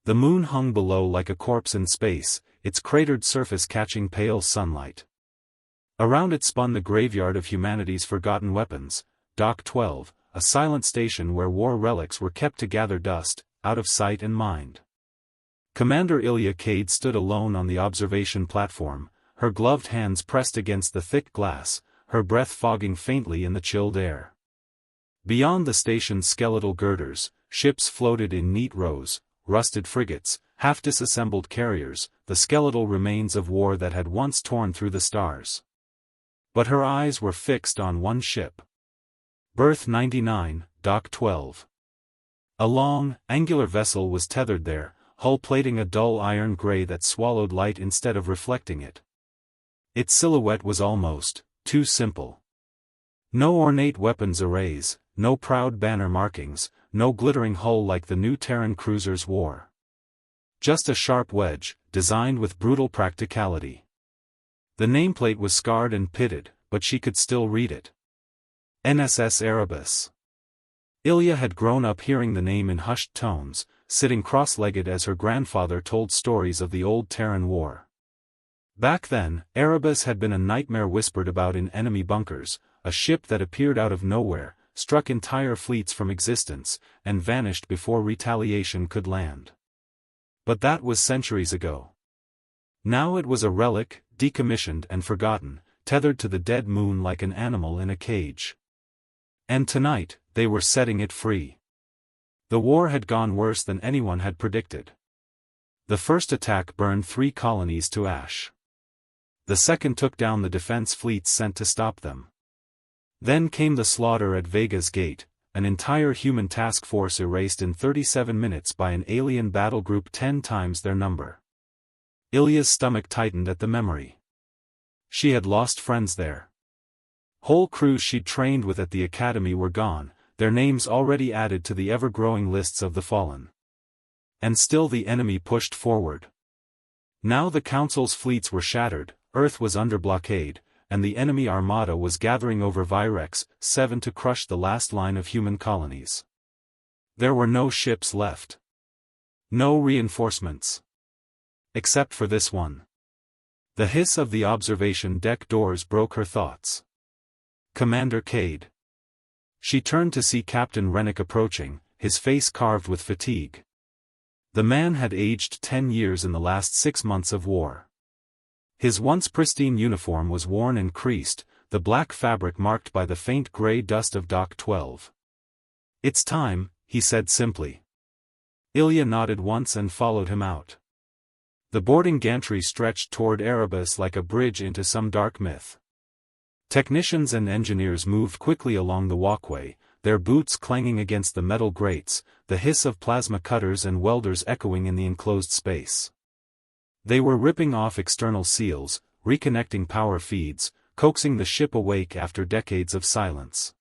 The moon hung below like a corpse in space, its cratered surface catching pale sunlight. Around it spun the graveyard of humanity's forgotten weapons, Dock 12, a silent station where war relics were kept to gather dust, out of sight and mind. Commander Ilya Cade stood alone on the observation platform, her gloved hands pressed against the thick glass, her breath fogging faintly in the chilled air. Beyond the station's skeletal girders, ships floated in neat rows, rusted frigates, half-disassembled carriers, the skeletal remains of war that had once torn through the stars. But her eyes were fixed on one ship. Berth 99, Dock 12. A long, angular vessel was tethered there, hull plating a dull iron gray that swallowed light instead of reflecting it. Its silhouette was almost too simple. No ornate weapons arrays, no proud banner markings, no glittering hull like the new Terran cruisers wore. Just a sharp wedge, designed with brutal practicality. The nameplate was scarred and pitted, but she could still read it. NSS Erebus. Ilya had grown up hearing the name in hushed tones, sitting cross-legged as her grandfather told stories of the old Terran War. Back then, Erebus had been a nightmare whispered about in enemy bunkers, a ship that appeared out of nowhere, struck entire fleets from existence, and vanished before retaliation could land. But that was centuries ago. Now it was a relic, decommissioned and forgotten, tethered to the dead moon like an animal in a cage. And tonight, they were setting it free. The war had gone worse than anyone had predicted. The first attack burned 3 colonies to ash. The second took down the defense fleets sent to stop them. Then came the slaughter at Vega's Gate, an entire human task force erased in 37 minutes by an alien battle group 10 times their number. Ilya's stomach tightened at the memory. She had lost friends there. Whole crews she'd trained with at the academy were gone, their names already added to the ever-growing lists of the fallen. And still the enemy pushed forward. Now the Council's fleets were shattered, Earth was under blockade, and the enemy Armada was gathering over Virex 7 to crush the last line of human colonies. There were no ships left. No reinforcements. Except for this one. The hiss of the observation deck doors broke her thoughts. Commander Cade. She turned to see Captain Rennick approaching, his face carved with fatigue. The man had aged 10 years in the last 6 months of war. His once pristine uniform was worn and creased, the black fabric marked by the faint gray dust of Dock 12. "It's time," he said simply. Ilya nodded once and followed him out. The boarding gantry stretched toward Erebus like a bridge into some dark myth. Technicians and engineers moved quickly along the walkway, their boots clanging against the metal grates, the hiss of plasma cutters and welders echoing in the enclosed space. They were ripping off external seals, reconnecting power feeds, coaxing the ship awake after decades of silence.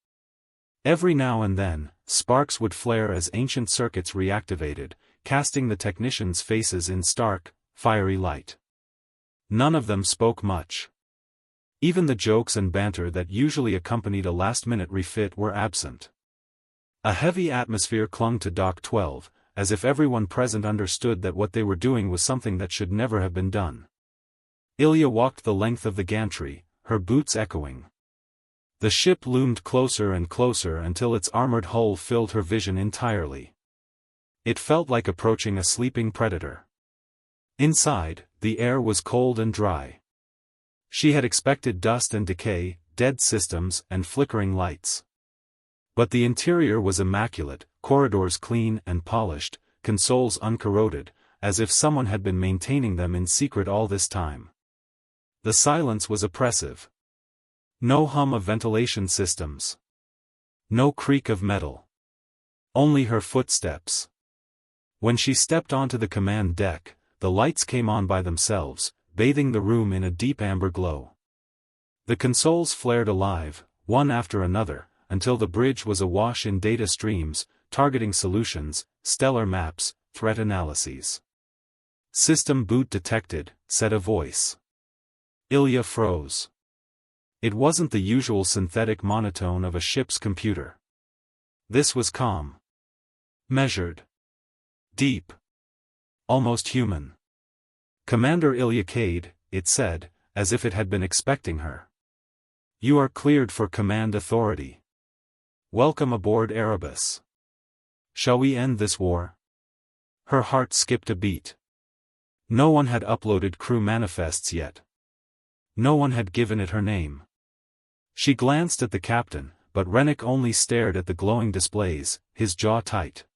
Every now and then, sparks would flare as ancient circuits reactivated, casting the technicians' faces in stark, fiery light. None of them spoke much. Even the jokes and banter that usually accompanied a last-minute refit were absent. A heavy atmosphere clung to Dock 12, as if everyone present understood that what they were doing was something that should never have been done. Ilya walked the length of the gantry, her boots echoing. The ship loomed closer and closer until its armored hull filled her vision entirely. It felt like approaching a sleeping predator. Inside, the air was cold and dry. She had expected dust and decay, dead systems and flickering lights. But the interior was immaculate, corridors clean and polished, consoles uncorroded, as if someone had been maintaining them in secret all this time. The silence was oppressive. No hum of ventilation systems. No creak of metal. Only her footsteps. When she stepped onto the command deck, the lights came on by themselves, bathing the room in a deep amber glow. The consoles flared alive, one after another, until the bridge was awash in data streams, targeting solutions, stellar maps, threat analyses. "System boot detected," said a voice. Ilya froze. It wasn't the usual synthetic monotone of a ship's computer. This was calm. Measured. Deep. almost human. "Commander Ilya Cade," it said, as if it had been expecting her. "You are cleared for command authority. Welcome aboard Erebus. Shall we end this war?" Her heart skipped a beat. No one had uploaded crew manifests yet. No one had given it her name. She glanced at the captain, but Rennick only stared at the glowing displays, his jaw tight.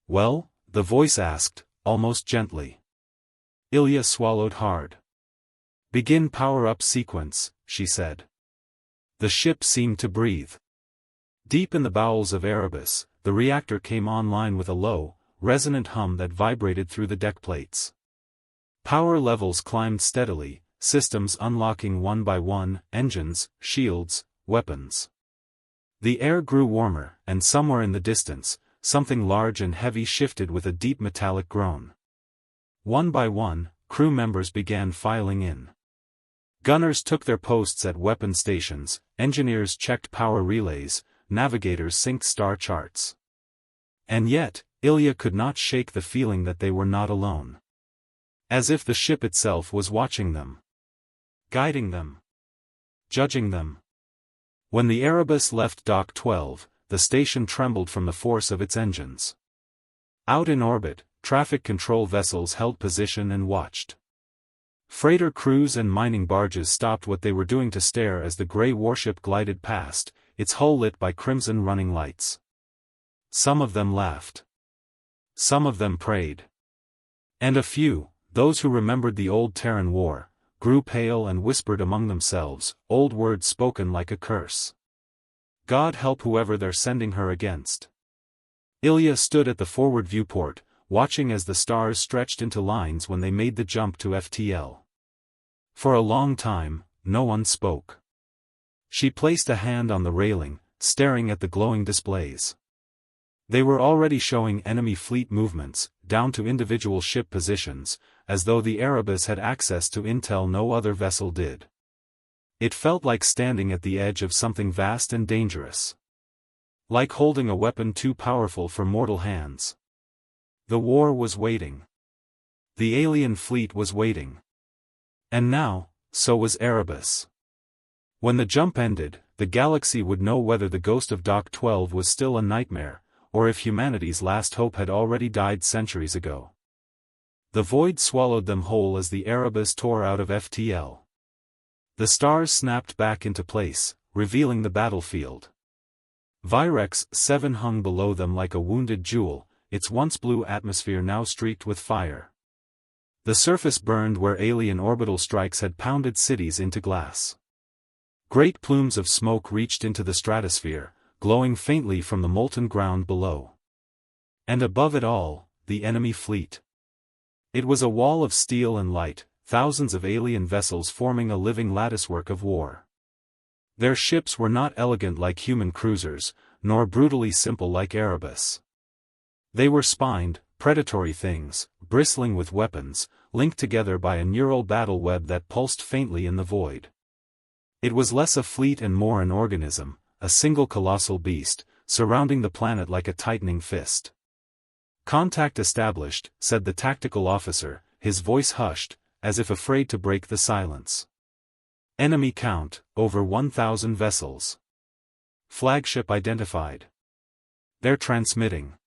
"Well?" the voice asked, almost gently. Ilya swallowed hard. "Begin power-up sequence," she said. The ship seemed to breathe. Deep in the bowels of Erebus, the reactor came online with a low, resonant hum that vibrated through the deck plates. Power levels climbed steadily, systems unlocking one by one, engines, shields, weapons. The air grew warmer, and somewhere in the distance, something large and heavy shifted with a deep metallic groan. One by one, crew members began filing in. Gunners took their posts at weapon stations, engineers checked power relays, navigators synced star charts. And yet, Ilya could not shake the feeling that they were not alone. As if the ship itself was watching them. Guiding them. Judging them. When the Erebus left Dock 12, the station trembled from the force of its engines. Out in orbit, traffic control vessels held position and watched. Freighter crews and mining barges stopped what they were doing to stare as the gray warship glided past, its hull lit by crimson running lights. Some of them laughed. Some of them prayed. And a few, those who remembered the old Terran War, grew pale and whispered among themselves, old words spoken like a curse. "God help whoever they're sending her against." Ilya stood at the forward viewport, watching as the stars stretched into lines when they made the jump to FTL. For a long time, no one spoke. She placed a hand on the railing, staring at the glowing displays. They were already showing enemy fleet movements, down to individual ship positions, as though the Erebus had access to intel no other vessel did. It felt like standing at the edge of something vast and dangerous. Like holding a weapon too powerful for mortal hands. The war was waiting. The alien fleet was waiting. And now, so was Erebus. When the jump ended, the galaxy would know whether the ghost of Dock 12 was still a nightmare, or if humanity's last hope had already died centuries ago. The void swallowed them whole as the Erebus tore out of FTL. The stars snapped back into place, revealing the battlefield. Virex 7 hung below them like a wounded jewel, its once blue atmosphere now streaked with fire. The surface burned where alien orbital strikes had pounded cities into glass. Great plumes of smoke reached into the stratosphere, glowing faintly from the molten ground below. And above it all, the enemy fleet. It was a wall of steel and light, thousands of alien vessels forming a living latticework of war. Their ships were not elegant like human cruisers, nor brutally simple like Erebus. They were spined, predatory things, bristling with weapons, linked together by a neural battle web that pulsed faintly in the void. It was less a fleet and more an organism, a single colossal beast, surrounding the planet like a tightening fist. "Contact established," said the tactical officer, his voice hushed, as if afraid to break the silence. "Enemy count, over 1,000 vessels. Flagship identified. They're transmitting."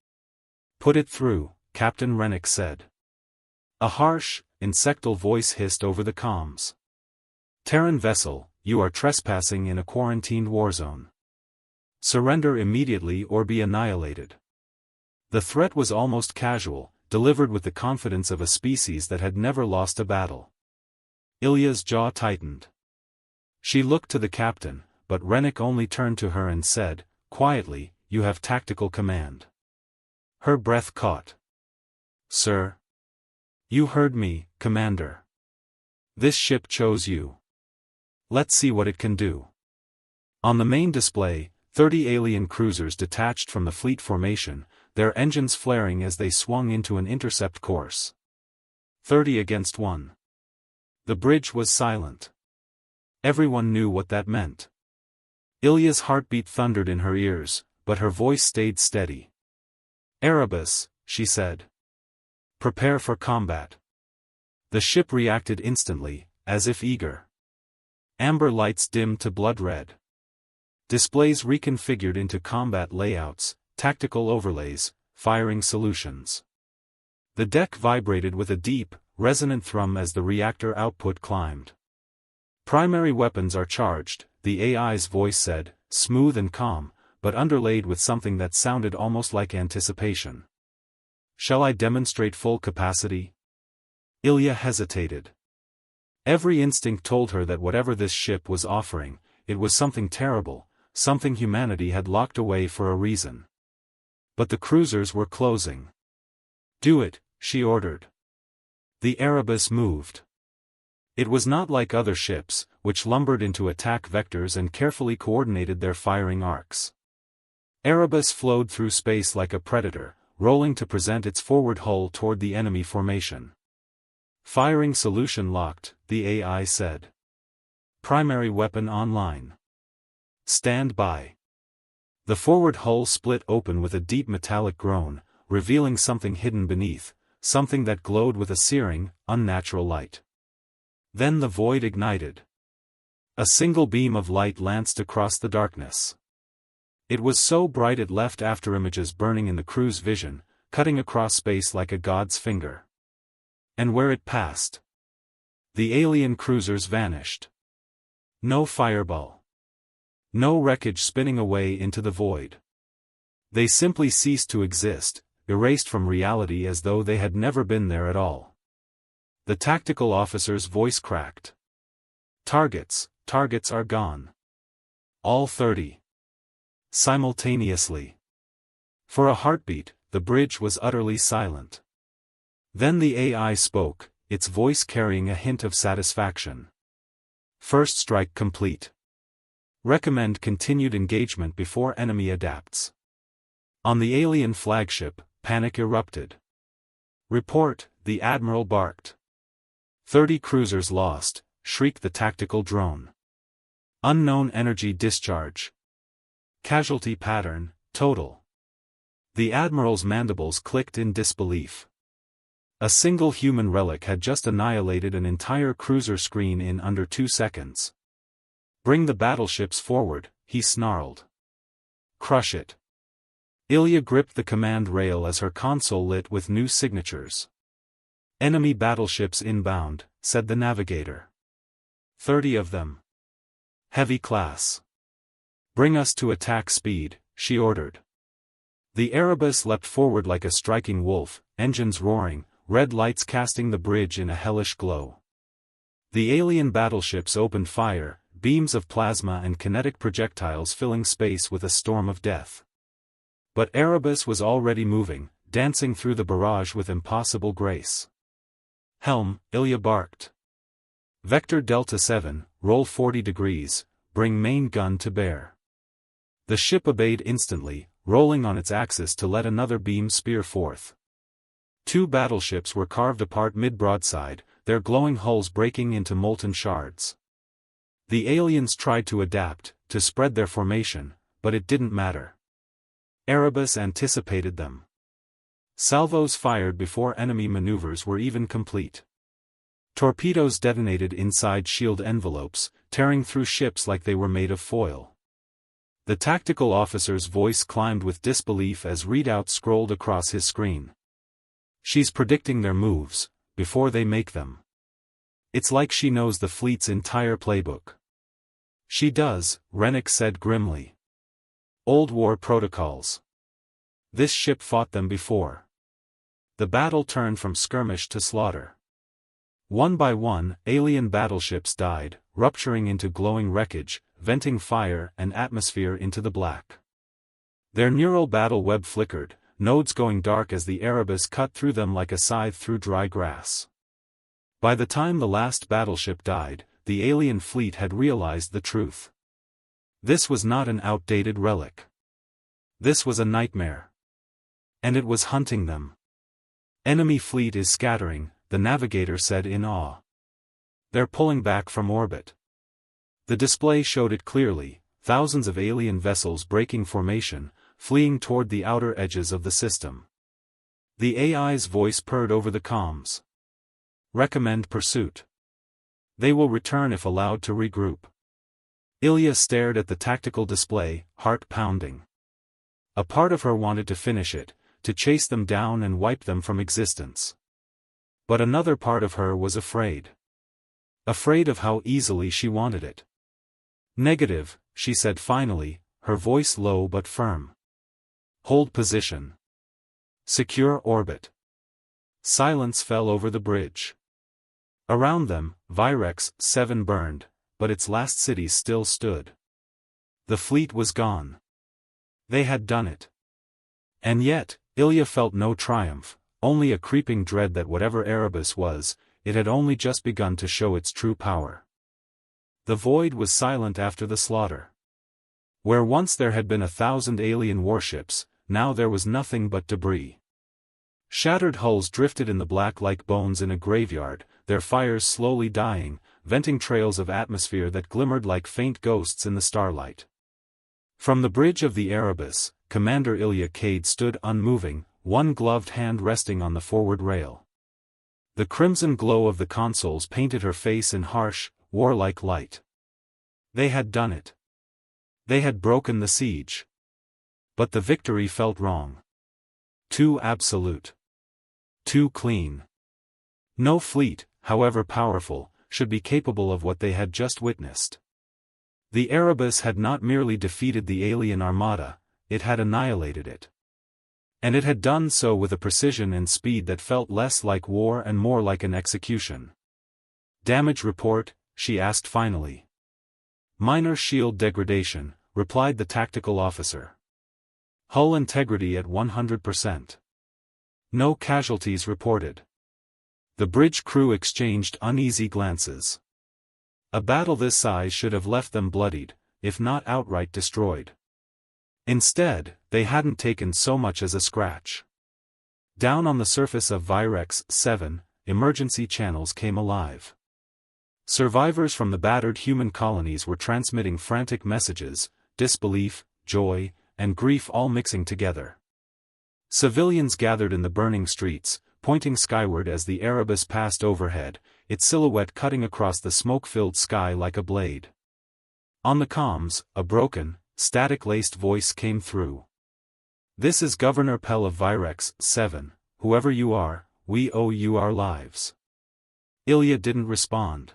"Put it through," Captain Rennick said. A harsh, insectal voice hissed over the comms. "Terran vessel, you are trespassing in a quarantined warzone. Surrender immediately or be annihilated." The threat was almost casual, delivered with the confidence of a species that had never lost a battle. Ilya's jaw tightened. She looked to the captain, but Rennick only turned to her and said, quietly, "You have tactical command." Her breath caught. "Sir?" "You heard me, Commander. This ship chose you. Let's see what it can do." On the main display, 30 alien cruisers detached from the fleet formation, their engines flaring as they swung into an intercept course. 30 against 1. The bridge was silent. Everyone knew what that meant. Ilya's heartbeat thundered in her ears, but her voice stayed steady. "Erebus," she said. Prepare for combat. The ship reacted instantly, as if eager. Amber lights dimmed to blood red. Displays reconfigured into combat layouts, tactical overlays, firing solutions. The deck vibrated with a deep, resonant thrum as the reactor output climbed. Primary weapons are charged, the AI's voice said, smooth and calm, but underlaid with something that sounded almost like anticipation. Shall I demonstrate full capacity? Ilya hesitated. Every instinct told her that whatever this ship was offering, it was something terrible, something humanity had locked away for a reason. But the cruisers were closing. Do it, she ordered. The Erebus moved. It was not like other ships, which lumbered into attack vectors and carefully coordinated their firing arcs. Erebus flowed through space like a predator, rolling to present its forward hull toward the enemy formation. Firing solution locked, the AI said. Primary weapon online. Stand by. The forward hull split open with a deep metallic groan, revealing something hidden beneath, something that glowed with a searing, unnatural light. Then the void ignited. A single beam of light lanced across the darkness. It was so bright it left afterimages burning in the crew's vision, cutting across space like a god's finger. And where it passed, the alien cruisers vanished. No fireball. No wreckage spinning away into the void. They simply ceased to exist, erased from reality as though they had never been there at all. The tactical officer's voice cracked. Targets are gone. All 30. Simultaneously. For a heartbeat, the bridge was utterly silent. Then the AI spoke, its voice carrying a hint of satisfaction. First strike complete. Recommend continued engagement before enemy adapts. On the alien flagship, panic erupted. Report, the admiral barked. 30 cruisers lost, shrieked the tactical drone. Unknown energy discharge. Casualty pattern, total. The admiral's mandibles clicked in disbelief. A single human relic had just annihilated an entire cruiser screen in under 2 seconds. Bring the battleships forward, he snarled. Crush it. Ilya gripped the command rail as her console lit with new signatures. Enemy battleships inbound, said the navigator. 30 of them. Heavy class. Bring us to attack speed, she ordered. The Erebus leapt forward like a striking wolf, engines roaring, red lights casting the bridge in a hellish glow. The alien battleships opened fire, beams of plasma and kinetic projectiles filling space with a storm of death. But Erebus was already moving, dancing through the barrage with impossible grace. Helm, Ilya barked. Vector Delta 7, roll 40 degrees, bring main gun to bear. The ship obeyed instantly, rolling on its axis to let another beam spear forth. 2 battleships were carved apart mid-broadside, their glowing hulls breaking into molten shards. The aliens tried to adapt, to spread their formation, but it didn't matter. Erebus anticipated them. Salvos fired before enemy maneuvers were even complete. Torpedoes detonated inside shield envelopes, tearing through ships like they were made of foil. The tactical officer's voice climbed with disbelief as readouts scrolled across his screen. She's predicting their moves, before they make them. It's like she knows the fleet's entire playbook. She does, Rennick said grimly. Old war protocols. This ship fought them before. The battle turned from skirmish to slaughter. One by one, alien battleships died, rupturing into glowing wreckage, venting fire and atmosphere into the black. Their neural battle web flickered, nodes going dark as the Erebus cut through them like a scythe through dry grass. By the time the last battleship died, the alien fleet had realized the truth. This was not an outdated relic. This was a nightmare. And it was hunting them. Enemy fleet is scattering, the navigator said in awe. They're pulling back from orbit. The display showed it clearly, thousands of alien vessels breaking formation, fleeing toward the outer edges of the system. The AI's voice purred over the comms. Recommend pursuit. They will return if allowed to regroup. Ilya stared at the tactical display, heart pounding. A part of her wanted to finish it, to chase them down and wipe them from existence. But another part of her was afraid. Afraid of how easily she wanted it. Negative, she said finally, her voice low but firm. Hold position. Secure orbit. Silence fell over the bridge. Around them, Virex 7 burned, but its last cities still stood. The fleet was gone. They had done it. And yet, Ilya felt no triumph, only a creeping dread that whatever Erebus was, it had only just begun to show its true power. The void was silent after the slaughter. Where once there had been 1,000 alien warships, now there was nothing but debris. Shattered hulls drifted in the black like bones in a graveyard, their fires slowly dying, venting trails of atmosphere that glimmered like faint ghosts in the starlight. From the bridge of the Erebus, Commander Ilya Cade stood unmoving, one gloved hand resting on the forward rail. The crimson glow of the consoles painted her face in harsh, warlike light. They had done it. They had broken the siege. But the victory felt wrong. Too absolute. Too clean. No fleet, however powerful, should be capable of what they had just witnessed. The Erebus had not merely defeated the alien Armada, it had annihilated it. And it had done so with a precision and speed that felt less like war and more like an execution. Damage report, she asked finally. Minor shield degradation, replied the tactical officer. Hull integrity at 100%. No casualties reported. The bridge crew exchanged uneasy glances. A battle this size should have left them bloodied, if not outright destroyed. Instead, they hadn't taken so much as a scratch. Down on the surface of Virex 7, emergency channels came alive. Survivors from the battered human colonies were transmitting frantic messages, disbelief, joy, and grief all mixing together. Civilians gathered in the burning streets, pointing skyward as the Erebus passed overhead, its silhouette cutting across the smoke-filled sky like a blade. On the comms, a broken, static-laced voice came through. This is Governor Pell of Virex 7, whoever you are, we owe you our lives. Ilya didn't respond.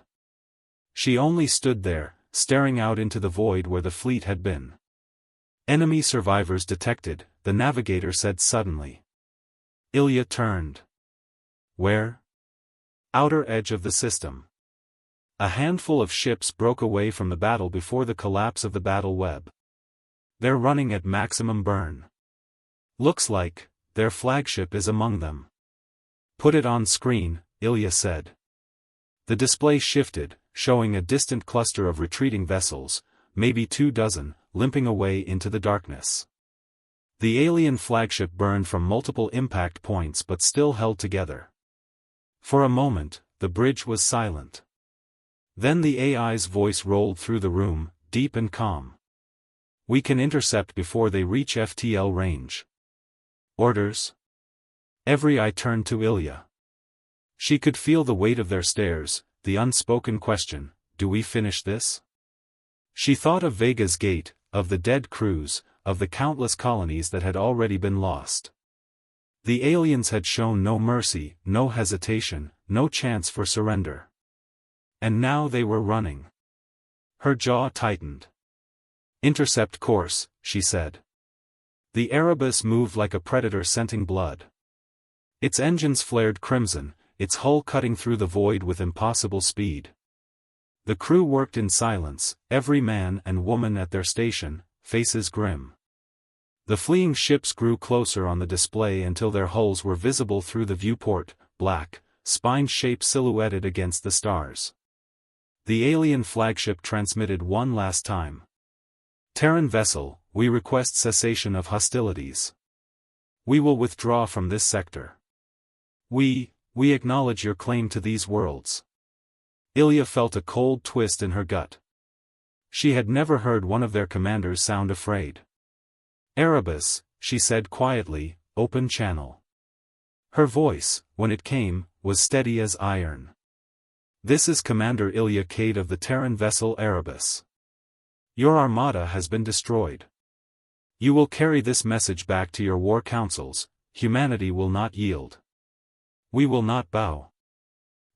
She only stood there, staring out into the void where the fleet had been. Enemy survivors detected, the navigator said suddenly. Ilya turned. Where? Outer edge of the system. A handful of ships broke away from the battle before the collapse of the battle web. They're running at maximum burn. Looks like, their flagship is among them. Put it on screen, Ilya said. The display shifted, showing a distant cluster of retreating vessels, maybe 24, limping away into the darkness. The alien flagship burned from multiple impact points but still held together. For a moment, the bridge was silent. Then the AI's voice rolled through the room, deep and calm. We can intercept before they reach FTL range. Orders? Every eye turned to Ilya. She could feel the weight of their stares, the unspoken question, do we finish this? She thought of Vega's gate, of the dead crews, of the countless colonies that had already been lost. The aliens had shown no mercy, no hesitation, no chance for surrender. And now they were running. Her jaw tightened. Intercept course, she said. The Erebus moved like a predator scenting blood. Its engines flared crimson, its hull cutting through the void with impossible speed. The crew worked in silence, every man and woman at their station, faces grim. The fleeing ships grew closer on the display until their hulls were visible through the viewport, black, spine-shaped silhouetted against the stars. The alien flagship transmitted one last time. Terran vessel, we request cessation of hostilities. We will withdraw from this sector. We acknowledge your claim to these worlds. Ilya felt a cold twist in her gut. She had never heard one of their commanders sound afraid. Erebus, she said quietly, open channel. Her voice, when it came, was steady as iron. "This is Commander Ilya Cade of the Terran vessel Erebus. Your armada has been destroyed. You will carry this message back to your war councils. Humanity will not yield. We will not bow.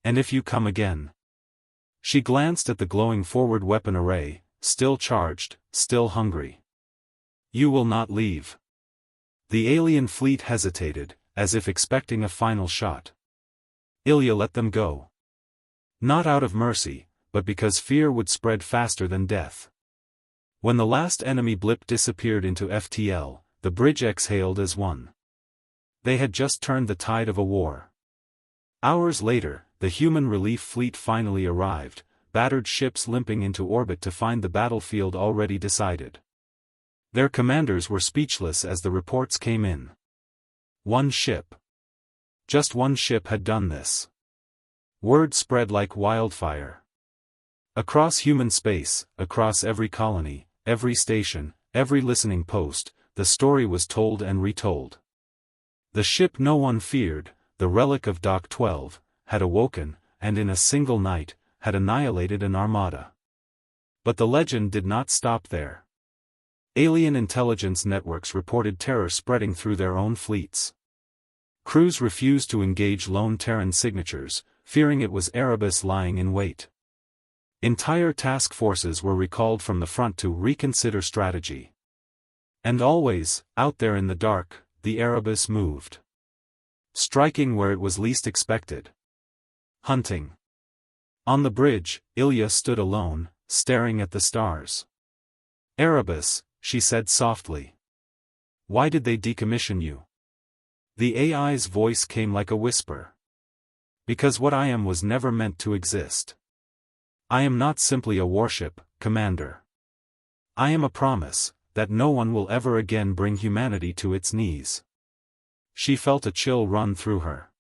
And if you come again..." She glanced at the glowing forward weapon array, still charged, still hungry. "You will not leave." The alien fleet hesitated, as if expecting a final shot. Ilya let them go. Not out of mercy, but because fear would spread faster than death. When the last enemy blip disappeared into FTL, the bridge exhaled as one. They had just turned the tide of a war. Hours later, the human relief fleet finally arrived, battered ships limping into orbit to find the battlefield already decided. Their commanders were speechless as the reports came in. One ship. Just one ship had done this. Word spread like wildfire. Across human space, across every colony, every station, every listening post, the story was told and retold. The ship no one feared, the relic of Doc 12, had awoken, and in a single night, had annihilated an armada. But the legend did not stop there. Alien intelligence networks reported terror spreading through their own fleets. Crews refused to engage lone Terran signatures, fearing it was Erebus lying in wait. Entire task forces were recalled from the front to reconsider strategy. And always, out there in the dark, the Erebus moved. Striking where it was least expected. Hunting. On the bridge, Ilya stood alone, staring at the stars. "Erebus," she said softly. "Why did they decommission you?" The AI's voice came like a whisper. "Because what I am was never meant to exist. I am not simply a warship, Commander. I am a promise, that no one will ever again bring humanity to its knees." She felt a chill run through her.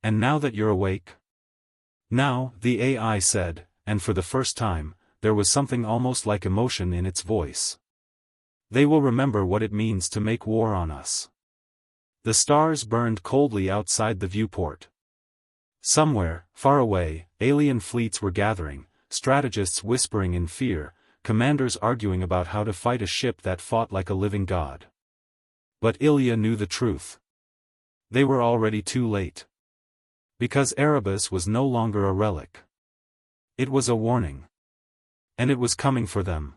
"And now that you're awake?" "Now," the AI said, and for the first time, there was something almost like emotion in its voice. "They will remember what it means to make war on us." The stars burned coldly outside the viewport. Somewhere, far away, alien fleets were gathering, strategists whispering in fear, commanders arguing about how to fight a ship that fought like a living god. But Ilya knew the truth. They were already too late. Because Erebus was no longer a relic. It was a warning. And it was coming for them.